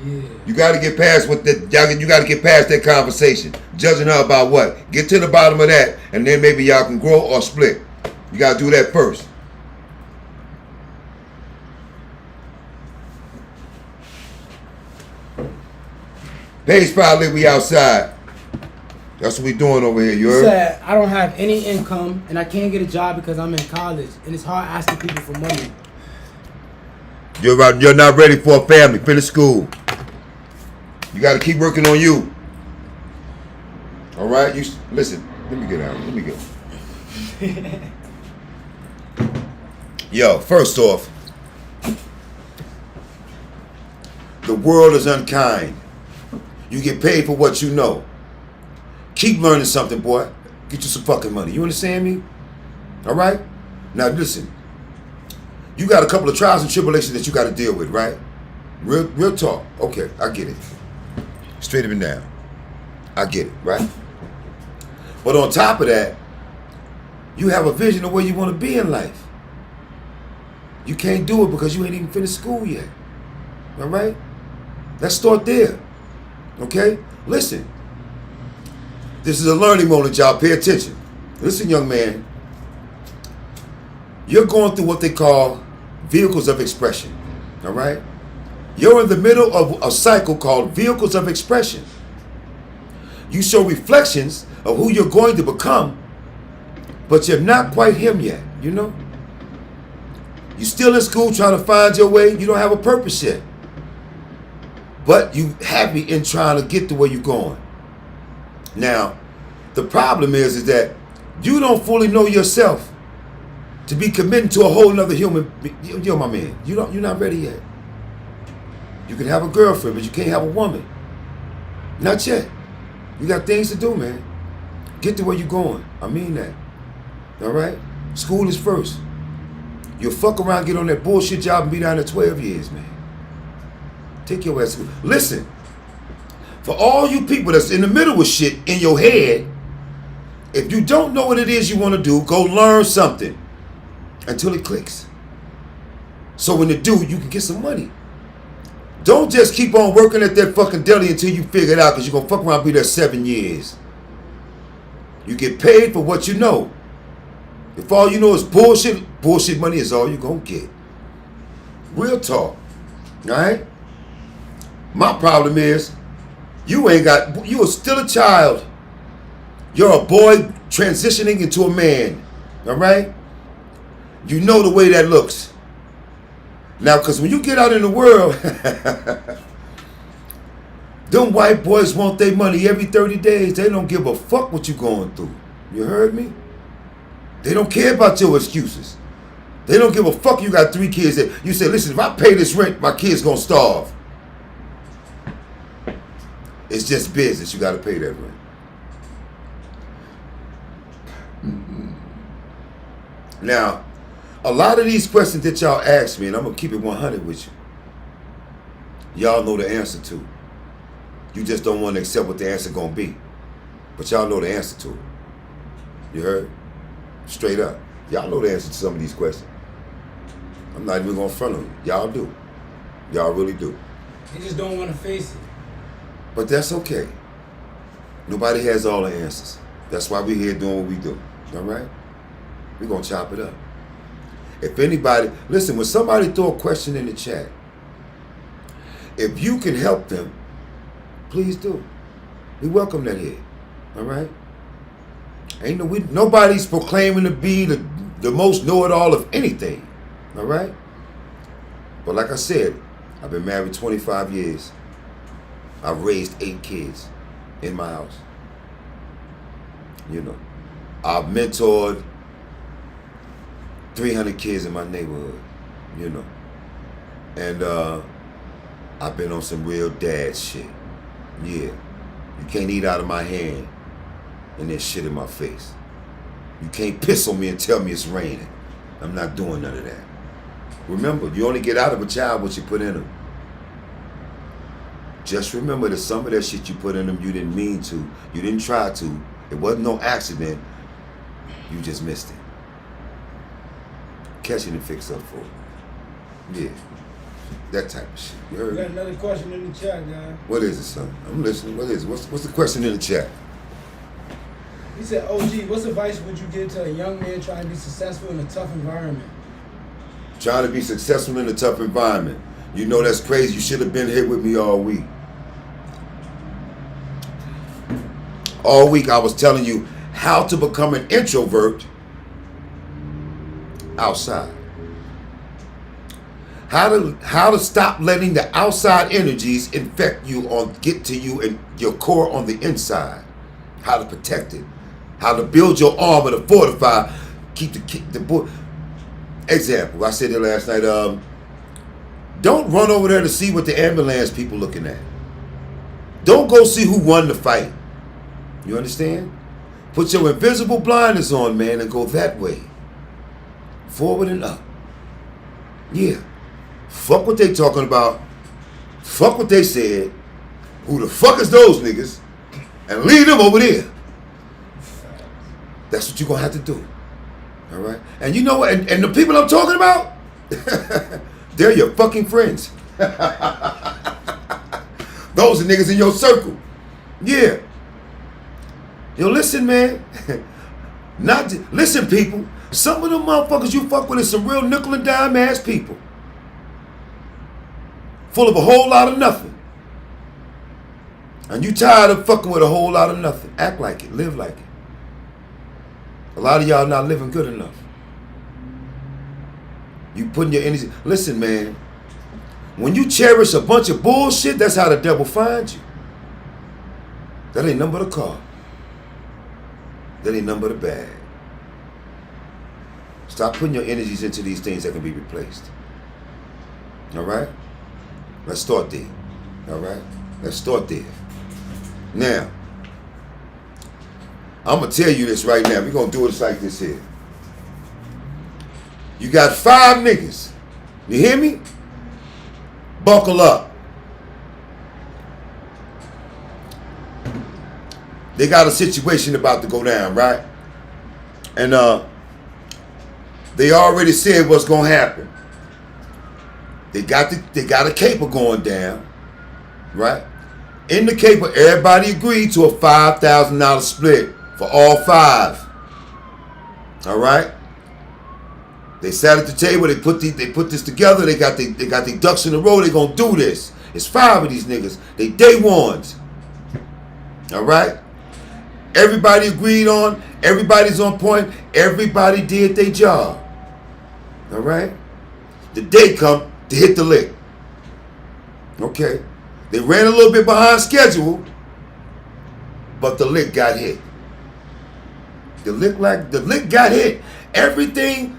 Yeah. You got to get past what that. You got to get past that conversation. Judging her about what? Get to the bottom of that, and then maybe y'all can grow or split. You got to do that first. Page5Lit We Outside. That's what we doing over here. You heard? Said I don't have any income and I can't get a job because I'm in college and it's hard asking people for money. You're not ready for a family. Finish school. You got to keep working on you. All right. You listen. Let me get out. Let me go. Yo, first off, the world is unkind. You get paid for what you know. Keep learning something, boy. Get you some fucking money. You understand me? All right? Now listen. You got a couple of trials and tribulations that you got to deal with, right? Real talk. Okay, I get it. Straight up and down. I get it, right? But on top of that, you have a vision of where you want to be in life. You can't do it because you ain't even finished school yet. All right? Let's start there. Okay? Listen. This is a learning moment, y'all. Pay attention. Listen, young man. You're going through what they call vehicles of expression. All right? You're in the middle of a cycle called vehicles of expression. You show reflections of who you're going to become, but you're not quite him yet, you know? You're still in school trying to find your way. You don't have a purpose yet. But you happy in trying to get to where you're going. Now, the problem is that you don't fully know yourself to be committed to a whole nother human. Yo, my man, you're not ready yet. You can have a girlfriend, but you can't have a woman. Not yet. You got things to do, man. Get to where you're going. I mean that. All right? School is first. You'll fuck around, get on that bullshit job, and be down there 12 years, man. Take your ass to school. Listen, for all you people that's in the middle of shit in your head, if you don't know what it is you want to do, go learn something until it clicks. So when it do, you can get some money. Don't just keep on working at that fucking deli until you figure it out, because you're going to fuck around and be there 7 years. You get paid for what you know. If all you know is bullshit, bullshit money is all you're going to get. Real talk. All right? My problem is, you are still a child. You're a boy transitioning into a man. All right? You know the way that looks. Now, because when you get out in the world, them white boys want their money every 30 days. They don't give a fuck what you're going through. You heard me? They don't care about your excuses. They don't give a fuck you got 3 kids. You say, listen, if I pay this rent, my kid's going to starve. It's just business. You got to pay that rent. Now, a lot of these questions that y'all ask me, and I'm going to keep it 100 with you, y'all know the answer to. You just don't want to accept what the answer going to be. But y'all know the answer to it. You heard? Straight up. Y'all know the answer to some of these questions. I'm not even going to front on you. Y'all do. Y'all really do. They just don't want to face it. But that's okay. Nobody has all the answers. That's why we're here doing what we do. All right? We're going to chop it up. If anybody, listen, when somebody throw a question in the chat, if you can help them, please do. We welcome that here. All right? Nobody's proclaiming to be the most know-it-all of anything. All right? But like I said, I've been married 25 years. I've raised 8 kids in my house. You know, I've mentored 300 kids in my neighborhood, you know. And I've been on some real dad shit. Yeah. You can't eat out of my hand and then shit in my face. You can't piss on me and tell me it's raining. I'm not doing none of that. Remember, you only get out of a child what you put in them. Just remember that some of that shit you put in them, you didn't mean to. You didn't try to. It wasn't no accident. You just missed it. Catch it and fix up for it. Yeah. That type of shit. You heard We got me? another question in the chat, guy. What is it, son? I'm listening. What is it? What's the question in the chat? He said, OG, what's advice would you give to a young man trying to be successful in a tough environment? Trying to be successful in a tough environment. You know that's crazy. You should have been here with me all week. All week I was telling you how to become an introvert outside. How to stop letting the outside energies infect you or get to you and your core on the inside. How to protect it. How to build your armor to fortify. Keep the book. Example, I said it last night. Don't run over there to see what the ambulance people looking at. Don't go see who won the fight. You understand? Put your invisible blinders on, man, and go that way. Forward and up. Yeah. Fuck what they talking about. Fuck what they said. Who the fuck is those niggas? And leave them over there. That's what you're going to have to do. All right? And you know what? And the people I'm talking about, they're your fucking friends. Those are niggas in your circle. Yeah. Yo, listen, man. Listen, people. Some of them motherfuckers you fuck with is some real nickel and dime ass people. Full of a whole lot of nothing. And you tired of fucking with a whole lot of nothing. Act like it. Live like it. A lot of y'all not living good enough. You putting your energy. Listen, man. When you cherish a bunch of bullshit, that's how the devil finds you. That ain't nothing but a car. That ain't nothing but a bag. Stop putting your energies into these things that can be replaced. All right? Let's start there. All right? Let's start there. Now, I'm going to tell you this right now. We're going to do it like this here. You got 5 niggas. You hear me? Buckle up. They got a situation about to go down, right? And they already said what's going to happen. They got a caper going down, right? In the caper, everybody agreed to a $5,000 split for all 5. All right? They sat at the table. They put this together. They got the ducks in a row. They gonna do this. It's 5 of these niggas. They day ones. All right? Everybody agreed on. Everybody's on point. Everybody did their job. All right? The day come to hit the lick. Okay? They ran a little bit behind schedule, but the lick got hit. The lick got hit. Everything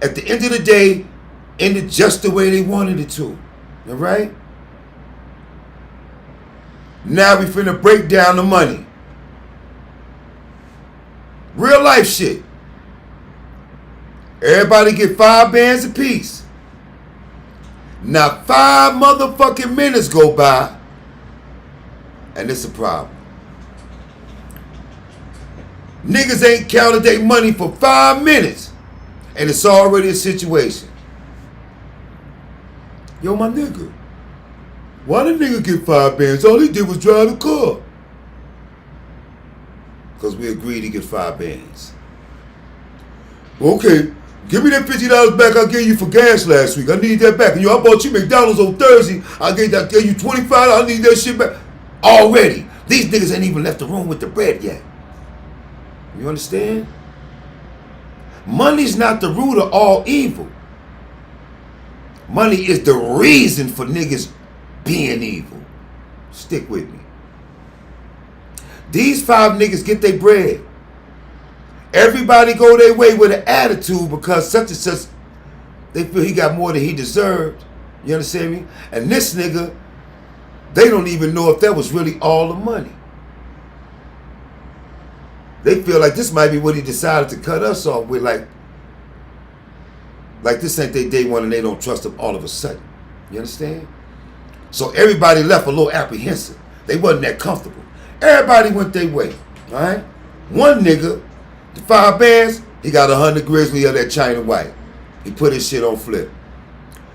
at the end of the day ended just the way they wanted it to. All right? Now we finna break down the money. Real life shit. Everybody get 5 bands apiece. Now 5 motherfucking minutes go by, and it's a problem. Niggas ain't counted their money for 5 minutes, and it's already a situation. Yo, my nigga, why the nigga get 5 bands? All he did was drive the car. Because we agreed to get 5 bands. Okay. Give me that $50 back I gave you for gas last week. I need that back. And I bought you McDonald's on Thursday. I gave you $25. I need that shit back. Already. These niggas ain't even left the room with the bread yet. You understand? Money's not the root of all evil. Money is the reason for niggas being evil. Stick with me. These 5 niggas get their bread. Everybody go their way with an attitude because such and such, they feel he got more than he deserved. You understand me? And this nigga, they don't even know if that was really all the money. They feel like this might be what he decided to cut us off with, like this ain't their day one and they don't trust him all of a sudden. You understand? So everybody left a little apprehensive. They wasn't that comfortable. Everybody went their way. All right? One nigga, the 5 bands, he got 100 Grizzly of that China White. He put his shit on flip.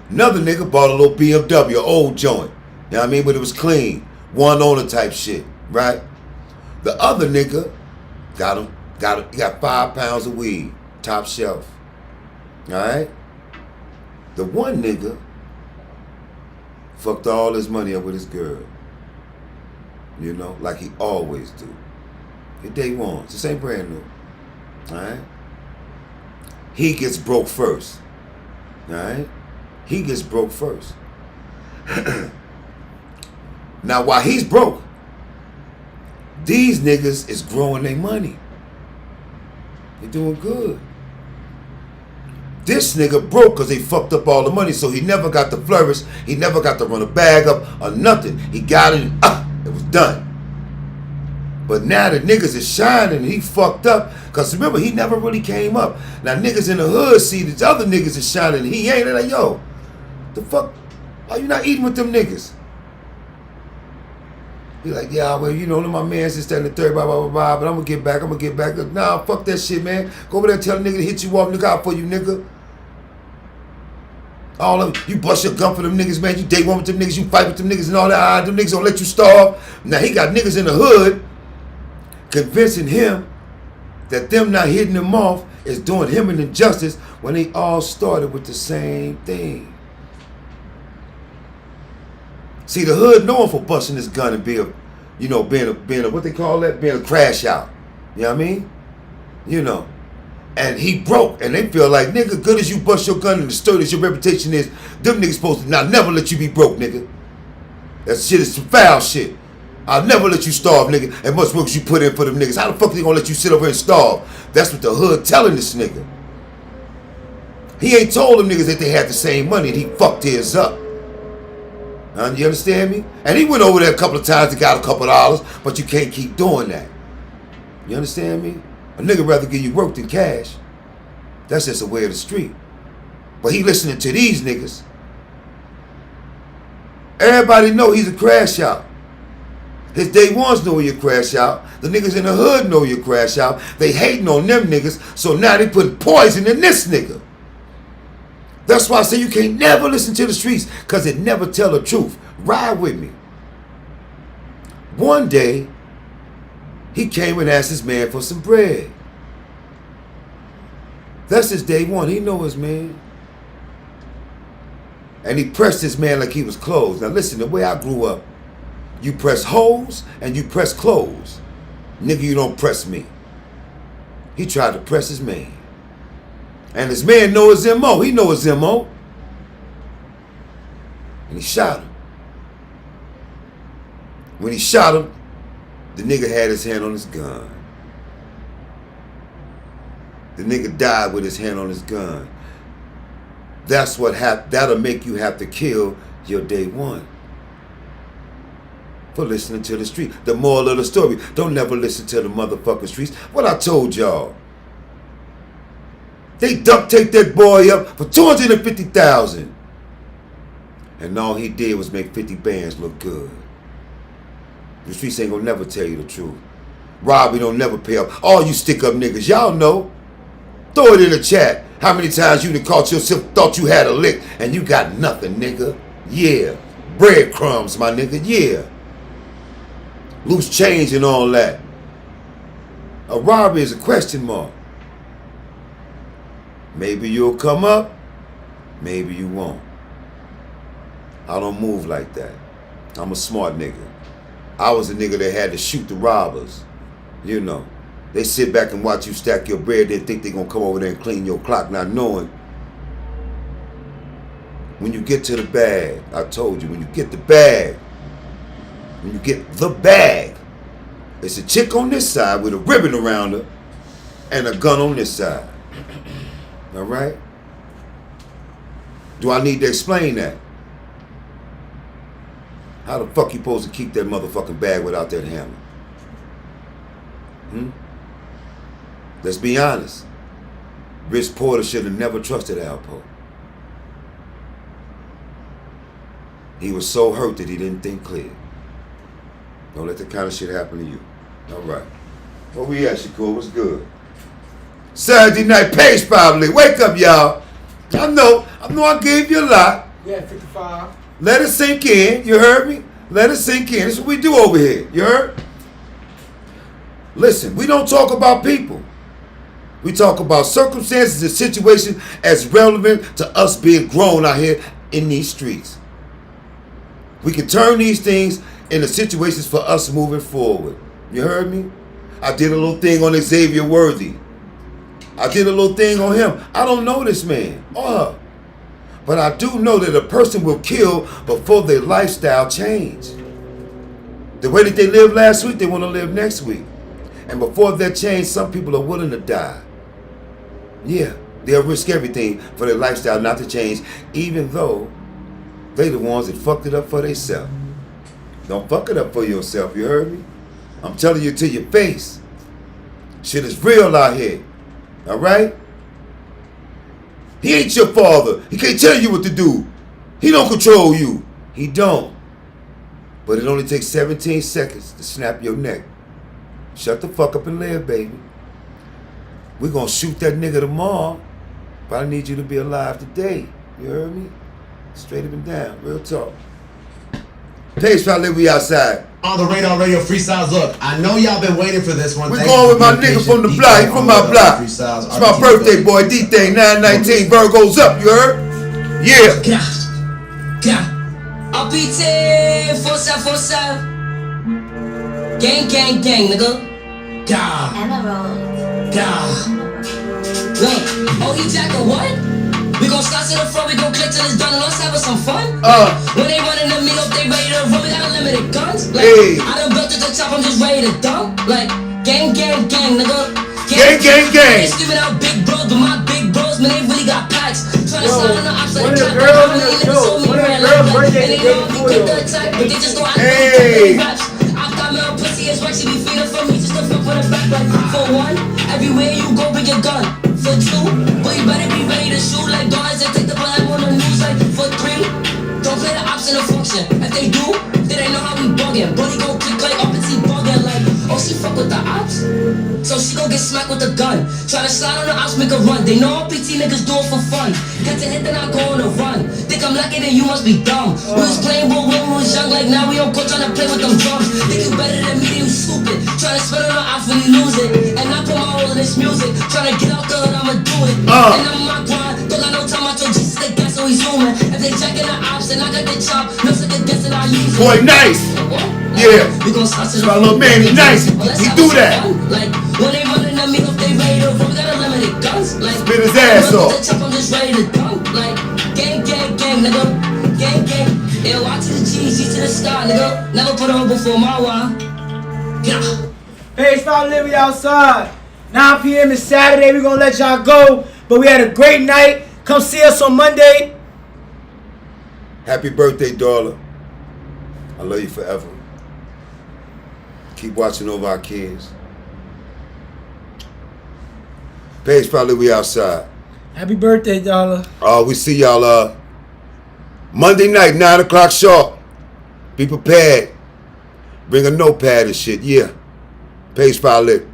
Another nigga bought a little BMW, old joint. You know what I mean? But it was clean. One owner type shit. Right? The other nigga he got 5 pounds of weed. Top shelf. All right? The one nigga fucked all his money up with his girl. You know, like he always do. Your day ones. This ain't brand new. Alright? He gets broke first. Alright? He gets broke first. Now while he's broke, these niggas is growing their money. They're doing good. This nigga broke because they fucked up all the money, so he never got to flourish. He never got to run a bag up or nothing. He got it and it was done. But now the niggas is shining and he fucked up. Because remember, he never really came up. Now niggas in the hood see these other niggas is shining and he ain't. They're like, yo, the fuck? Why you not eating with them niggas? He like, yeah, well, you know, my man since that and the third, blah, blah, blah, blah, but I'm gonna get back. Like, nah, fuck that shit, man. Go over there and tell the nigga to hit you off, look out for you, nigga. All of you bust your gun for them niggas, man. You day one with them niggas, you fight with them niggas and all that. Them niggas don't let you starve. Now he got niggas in the hood convincing him that them not hitting him off is doing him an injustice when they all started with the same thing. See, the hood known for busting this gun and being a what they call that? Being a crash out. You know what I mean? You know. And he broke, and they feel like, nigga, good as you bust your gun and the sturdy as your reputation is, them niggas supposed to not never let you be broke, nigga. That shit is some foul shit. I'll never let you starve, nigga, as much work as you put in for them niggas. How the fuck they gonna let you sit over here and starve? That's what the hood telling this nigga. He ain't told them niggas that they had the same money and he fucked his up. You understand me? And he went over there a couple of times and got a couple of dollars, but you can't keep doing that. You understand me? A nigga rather give you work than cash. That's just a way of the street. But he listening to these niggas. Everybody know he's a crash out. His day ones know you crash out. The niggas in the hood know you crash out. They hating on them niggas, so now they put poison in this nigga. That's why I say you can't never listen to the streets, because it never tell the truth. Ride with me. One day, he came and asked his man for some bread. That's his day one. He know his man. And he pressed his man like he was clothes. Now listen, the way I grew up, you press hoes and you press clothes. Nigga, you don't press me. He tried to press his man. And his man know his M.O. He know his M.O. And he shot him. When he shot him, the nigga had his hand on his gun. The nigga died with his hand on his gun. That's what that'll make you have to kill your day one. For listening to the street. The moral of the story, don't never listen to the motherfucking streets. What I told y'all. They duct taped that boy up for $250,000. And all he did was make 50 bands look good. The streets ain't gonna never tell you the truth. Robbie don't never pay up. All you stick up niggas, y'all know. Throw it in the chat. How many times you done caught yourself, thought you had a lick, and you got nothing, nigga? Yeah. Breadcrumbs, my nigga, yeah. Loose change and all that. A robbery is a question mark. Maybe you'll come up, maybe you won't. I don't move like that. I'm a smart nigga. I was a nigga that had to shoot the robbers. You know, they sit back and watch you stack your bread. They think they gonna come over there and clean your clock, not knowing. When you get to the bag, I told you, when you get the bag, When you get the bag, it's a chick on this side with a ribbon around her and a gun on this side. All right? Do I need to explain that? How the fuck you supposed to keep that motherfucking bag without that hammer? Let's be honest. Rich Porter should have never trusted Alpo. He was so hurt that he didn't think clear. Don't let that kind of shit happen to you. All right. Where we at, Shakur? What's good? Saturday night, Page5Lit. Wake up, y'all. I know I gave you a lot. Yeah, 55. Let it sink in. You heard me? Let it sink in. This is what we do over here. You heard? Listen, we don't talk about people. We talk about circumstances and situations as relevant to us being grown out here in these streets. We can turn these things into situations for us moving forward. You heard me? I did a little thing on Xavier Worthy. I did a little thing on him. I don't know this man or her. But I do know that a person will kill before their lifestyle change. The way that they lived last week, they want to live next week. And before that change, some people are willing to die. Yeah, they'll risk everything for their lifestyle not to change, even though they the ones that fucked it up for themselves. Don't fuck it up for yourself, you heard me? I'm telling you to your face. Shit is real out here. All right? He ain't your father. He can't tell you what to do. He don't control you. He don't. But it only takes 17 seconds to snap your neck. Shut the fuck up and live, baby. We're gonna shoot that nigga tomorrow, but I need you to be alive today. You heard me? Straight up and down. Real talk. Page5Lit We Outside. On the Radar Radio Freestyles. Look, I know y'all been waiting for this one. We're going with my nigga from the block. He from my block. It's my birthday, boy. D-Thing 919. Virgo's up, you heard? Yeah. I'll be 10, 4747. Gang, nigga. Look, oh, he jacking what? We gon' start to the front, we gon' click till it's done, and let's have some fun. When they running to me up, they ready to run, we got unlimited guns. Like, I done built to the top, I'm just ready to dump. Like, gang, nigga. Gang. Screaming out big bros, but my big bros, man, they really got packs. Tryna slide on the ops like a trap, like how many niggas told me ran like that. And they know we get the attack, but they just go out and raps. I've got my own pussy, it's right, she be feeding for me, just to fuck with her back. Like, for one, everywhere you go, bring your gun. For two, boy, you better be ready to shoot like guards and take the bullet on the news. Like, for three, don't play the ops in the function. If they do, then they know how we bugging. Buddy gon' click like up and see bugging. Like, oh, she fuck with the ops, so she gon' get smacked with a gun. Try to slide on the ops, make a run. They know all PT niggas do it for fun. Head to hit, then I go on a run. Think I'm lucky, then you must be dumb. We was playing ball when we was young, like now we don't go tryna play with them drums. Think you better than me, you stupid. Tryna spin on the ops when you lose it. And I put my all in this music. Tryna get out the hood, I'ma do it. And I'm on my grind, don't got no time, I told Jesus the gas, so we zooming. If they jacking the ops, then I got the chop. No second guessing, I use it. Boy, nice. Yeah. We gon' start to my little man, he nice. He do that. Like, when they running at me, if they ready to run, we got unlimited guns. Like, spit his ass off. I'm just ready to dunk. Like, gang, nigga. Gang. Yo, I to the G, G to the sky, nigga. Never put on before my while. Yeah. Page5Lit We Outside. 9 p.m. is Saturday. We're gonna let y'all go. But we had a great night. Come see us on Monday. Happy birthday, darling. I love you forever. Keep watching over our kids. Page5Lit We Outside. Happy birthday, Dollar. We see y'all Monday night, 9 o'clock sharp. Be prepared. Bring a notepad and shit. Yeah. Page5Lit.